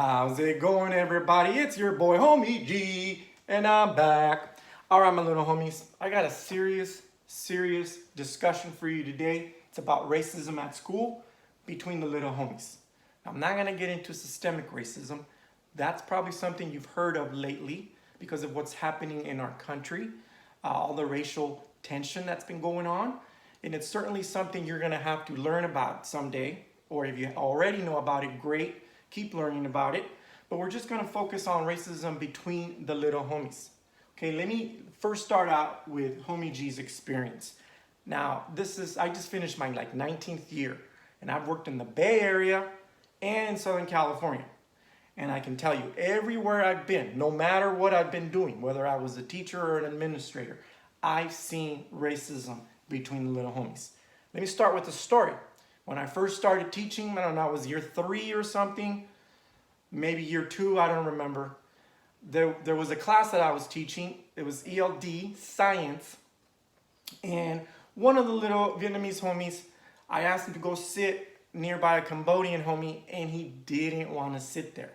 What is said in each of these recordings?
How's it going, everybody? It's your boy, Homie G, and I'm back. All right, my little homies, I got a serious discussion for you today. It's about racism at school between the little homies. Now, I'm not going to get into systemic racism. That's probably something you've heard of lately because of what's happening in our country, all the racial tension that's been going on. And it's certainly something you're going to have to learn about someday, or if you already know about it, great. Keep learning about it. But we're just going to focus on racism between the little homies. Okay, let me first start out with Homie G's experience. Now, I just finished my 19th year, and I've worked in the Bay Area and in Southern California. And I can tell you, everywhere I've been, no matter what I've been doing, whether I was a teacher or an administrator, I've seen racism between the little homies. Let me start with a story. When I first started teaching, I don't know, it was year 3 or something, maybe year 2, I don't remember. There was a class that I was teaching. It was ELD, science. And one of the little Vietnamese homies, I asked him to go sit nearby a Cambodian homie, and he didn't want to sit there.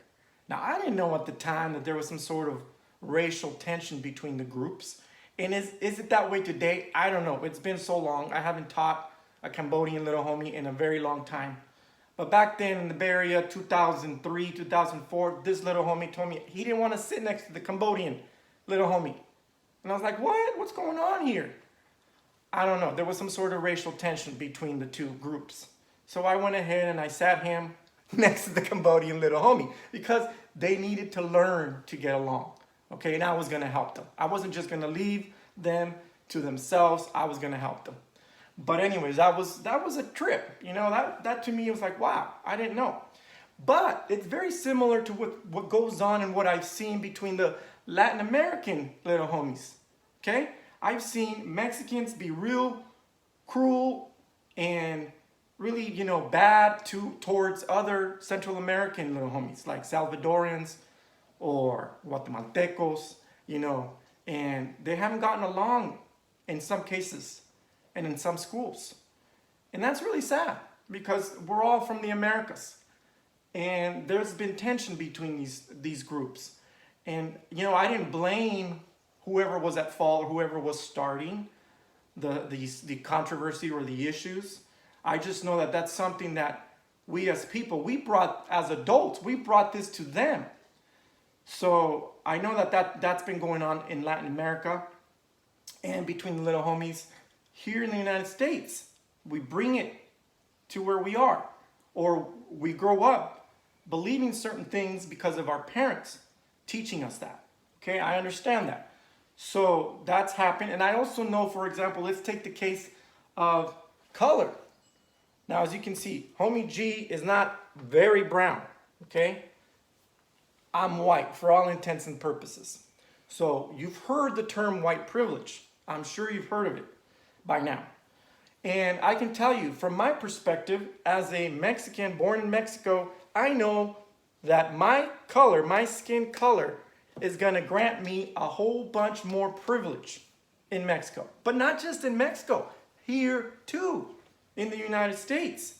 Now, I didn't know at the time that there was some sort of racial tension between the groups. And is it that way today? I don't know. It's been so long. I haven't taught a Cambodian little homie in a very long time. But back then in the Bay Area, 2003, 2004, this little homie told me he didn't want to sit next to the Cambodian little homie. And I was like, what? What's going on here? I don't know. There was some sort of racial tension between the two groups. So I went ahead and I sat him next to the Cambodian little homie because they needed to learn to get along. Okay, and I was going to help them. I wasn't just going to leave them to themselves. I was going to help them. But anyways, that was a trip. You know, that to me was like, wow, I didn't know. But it's very similar to what goes on and what I've seen between the Latin American little homies. Okay? I've seen Mexicans be real cruel and really, bad towards other Central American little homies like Salvadorians or Guatemaltecos, and they haven't gotten along in some cases and in some schools. And that's really sad because we're all from the Americas. And there's been tension between these groups. And, I didn't blame whoever was at fault or whoever was starting the controversy or the issues. I just know that that's something that we as people, as adults, we brought this to them. So I know that's been going on in Latin America and between the little homies. Here in the United States, we bring it to where we are, or we grow up believing certain things because of our parents teaching us that. Okay, I understand that. So that's happened. And I also know, for example, let's take the case of color. Now, as you can see, Homie G is not very brown, okay? I'm white for all intents and purposes. So you've heard the term white privilege. I'm sure you've heard of it by now. And I can tell you from my perspective as a Mexican born in Mexico, I know that my color, my skin color, is going to grant me a whole bunch more privilege in Mexico. But not just in Mexico, here too, in the United States.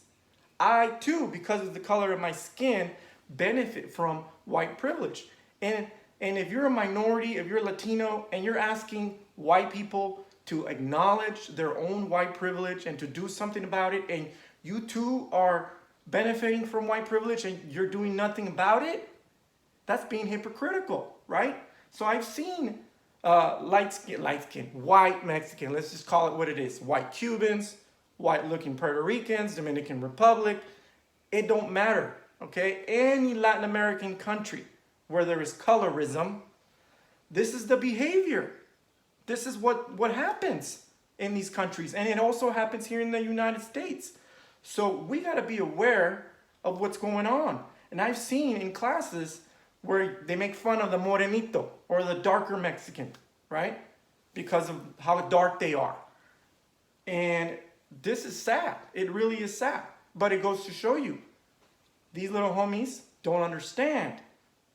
I too, because of the color of my skin, benefit from white privilege. And if you're a minority, if you're Latino, and you're asking white people to acknowledge their own white privilege and to do something about it, and you too are benefiting from white privilege and you're doing nothing about it, that's being hypocritical, right? So I've seen light skin, white Mexican, let's just call it what it is, white Cubans, white looking Puerto Ricans, Dominican Republic, it don't matter, okay? Any Latin American country where there is colorism, this is the behavior. This is what happens in these countries. And it also happens here in the United States. So we got to be aware of what's going on. And I've seen in classes where they make fun of the morenito or the darker Mexican, right? Because of how dark they are. And this is sad. It really is sad. But it goes to show you, these little homies don't understand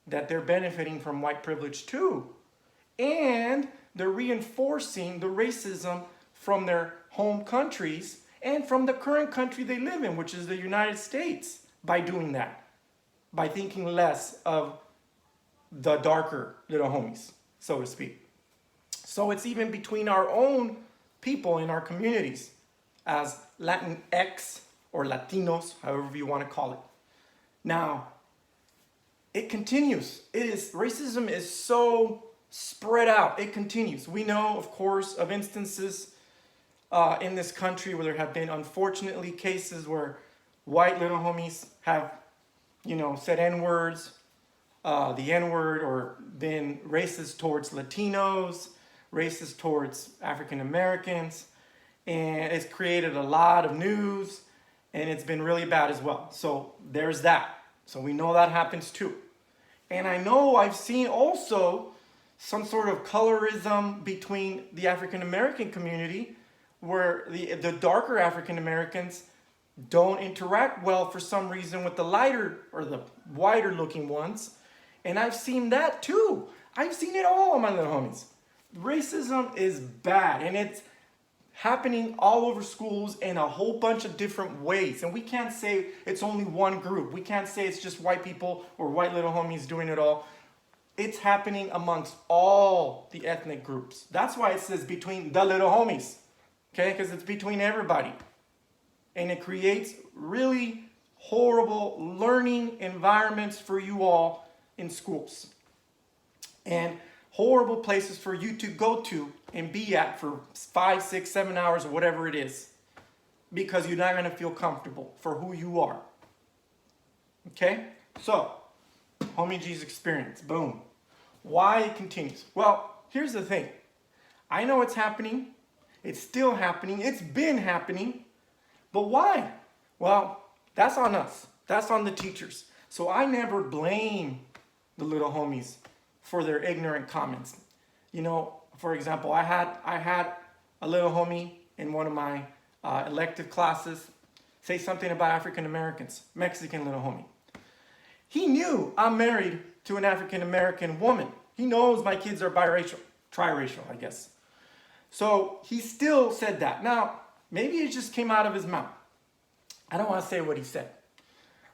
that they're benefiting from white privilege too. And they're reinforcing the racism from their home countries and from the current country they live in, which is the United States, by doing that. by thinking less of the darker little homies, so to speak. So it's even between our own people in our communities as Latinx or Latinos, however you want to call it. Now, it continues. Racism is so spread out. It continues. We know, of course, of instances in this country where there have been, unfortunately, cases where white little homies have, said N-words, the N-word, or been racist towards Latinos, racist towards African Americans, and it's created a lot of news, and it's been really bad as well. So there's that. So we know that happens too. And I know I've seen also some sort of colorism between the African American community where the darker African Americans don't interact well for some reason with the lighter or the whiter looking ones. And I've seen that too. I've seen it all, my little homies. Racism is bad, and it's happening all over schools in a whole bunch of different ways. And we can't say it's only one group. We can't say it's just white people or white little homies doing it all. It's happening amongst all the ethnic groups. That's why it says between the little homies, okay? Because it's between everybody. And it creates really horrible learning environments for you all in schools. And horrible places for you to go to and be at for 5, 6, 7 hours or whatever it is, because you're not going to feel comfortable for who you are. Okay? So, Homie G's experience. Boom. Why it continues? Well, here's the thing. I know it's happening. It's still happening. It's been happening. But why? Well, that's on us. That's on the teachers. So I never blame the little homies for their ignorant comments. For example, I had a little homie in one of my elective classes say something about African Americans, Mexican little homie. He knew I'm married to an African American woman. He knows my kids are biracial, triracial, I guess. So he still said that. Now, maybe it just came out of his mouth. I don't want to say what he said,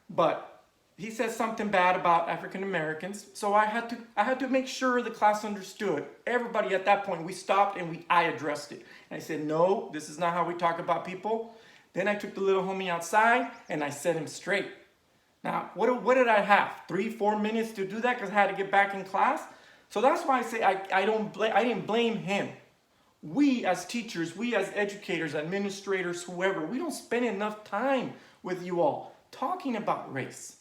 but he said something bad about African Americans, so I had to make sure the class understood. Everybody at that point, we stopped and I addressed it. And I said, no, this is not how we talk about people. Then I took the little homie outside and I set him straight. Now, what did I have? 3-4 minutes to do that because I had to get back in class? So that's why I say I didn't blame him. We as teachers, we as educators, administrators, whoever, we don't spend enough time with you all talking about race.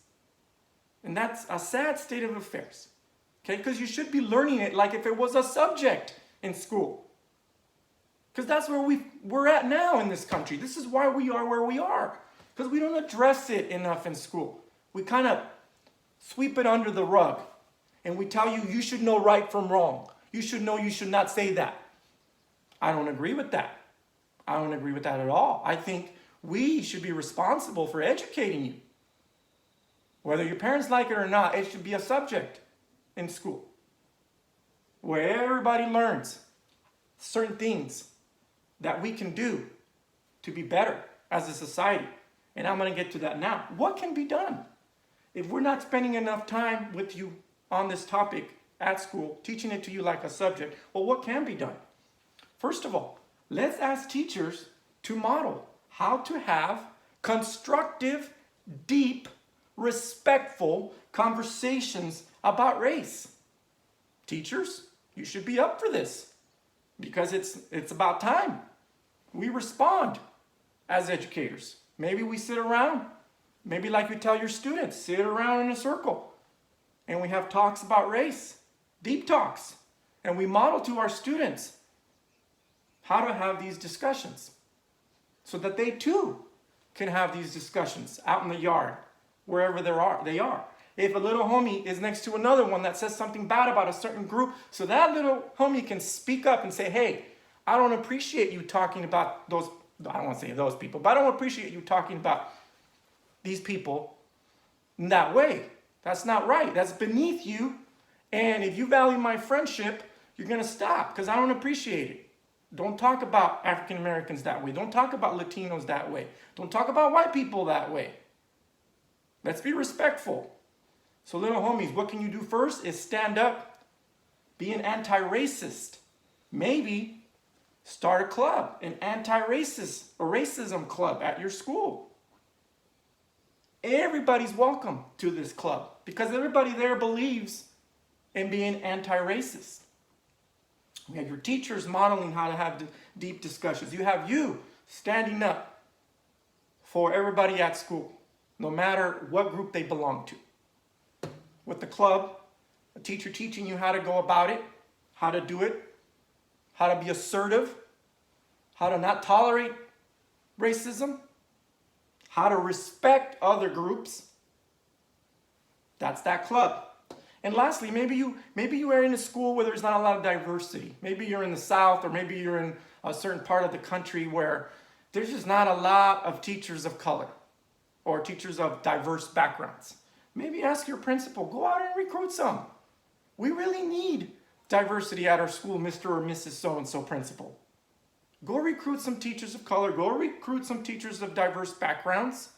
And that's a sad state of affairs, okay? Because you should be learning it like if it was a subject in school. Because that's where we're at now in this country. This is why we are where we are. Because we don't address it enough in school. We kind of sweep it under the rug. And we tell you should know right from wrong. You should know you should not say that. I don't agree with that. I don't agree with that at all. I think we should be responsible for educating you. Whether your parents like it or not, it should be a subject in school where everybody learns certain things that we can do to be better as a society. And I'm going to get to that now. What can be done? If we're not spending enough time with you on this topic at school, teaching it to you like a subject, well, what can be done? First of all, let's ask teachers to model how to have constructive, deep, respectful conversations about race. Teachers, you should be up for this because it's about time we respond as educators. Maybe we sit around, maybe like you tell your students, sit around in a circle and we have talks about race, deep talks, and we model to our students how to have these discussions so that they too can have these discussions out in the yard, wherever they are. If a little homie is next to another one that says something bad about a certain group, so that little homie can speak up and say, hey, I don't appreciate you talking about those, I don't want to say those people, but I don't appreciate you talking about these people in that way. That's not right. That's beneath you. And if you value my friendship, you're going to stop because I don't appreciate it. Don't talk about African Americans that way. Don't talk about Latinos that way. Don't talk about white people that way. Let's be respectful. So little homies, what can you do first is stand up, be an anti-racist. Maybe start a club, an anti-racist, a racism club at your school. Everybody's welcome to this club because everybody there believes in being anti-racist. You have your teachers modeling how to have deep discussions. You have you standing up for everybody at school, no matter what group they belong to. With the club, a teacher teaching you how to go about it, how to do it, how to be assertive, how to not tolerate racism, how to respect other groups. That's that club. And lastly, maybe you are in a school where there's not a lot of diversity. Maybe you're in the South, or maybe you're in a certain part of the country where there's just not a lot of teachers of color or teachers of diverse backgrounds. Maybe ask your principal, go out and recruit some. We really need diversity at our school, Mr. or Mrs. So-and-so principal. Go recruit some teachers of color. Go recruit some teachers of diverse backgrounds.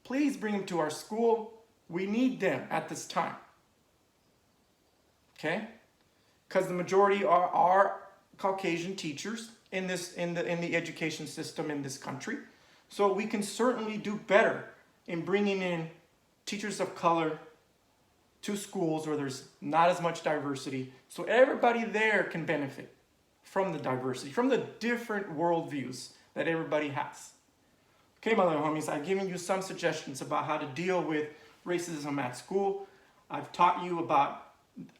Please bring them to our school. We need them at this time. Okay? Because the majority are Caucasian teachers in the education system in this country. So we can certainly do better in bringing in teachers of color to schools where there's not as much diversity, so everybody there can benefit from the diversity, from the different worldviews that everybody has. Okay, my little homies, I've given you some suggestions about how to deal with racism at school. I've taught you about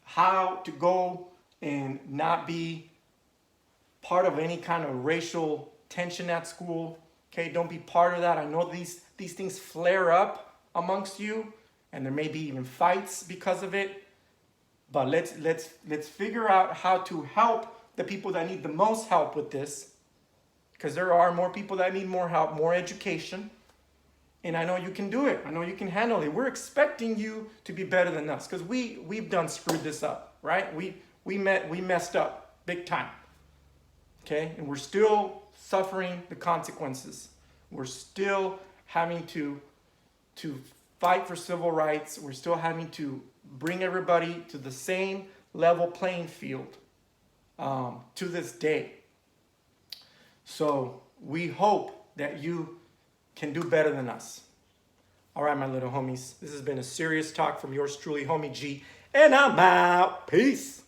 how to go and not be part of any kind of racial tension at school. Okay, don't be part of that. I know these things flare up amongst you, and there may be even fights because of it. But let's figure out how to help the people that need the most help with this, because there are more people that need more help, more education. And I know you can do it. I know you can handle it. We're expecting you to be better than us, because we've done screwed this up, right? We messed up big time. Okay? And we're still suffering the consequences. We're still having to fight for civil rights. We're still having to bring everybody to the same level playing field to this day. So we hope that you can do better than us. All right, my little homies. This has been a serious talk from yours truly, Homie G. And I'm out. Peace.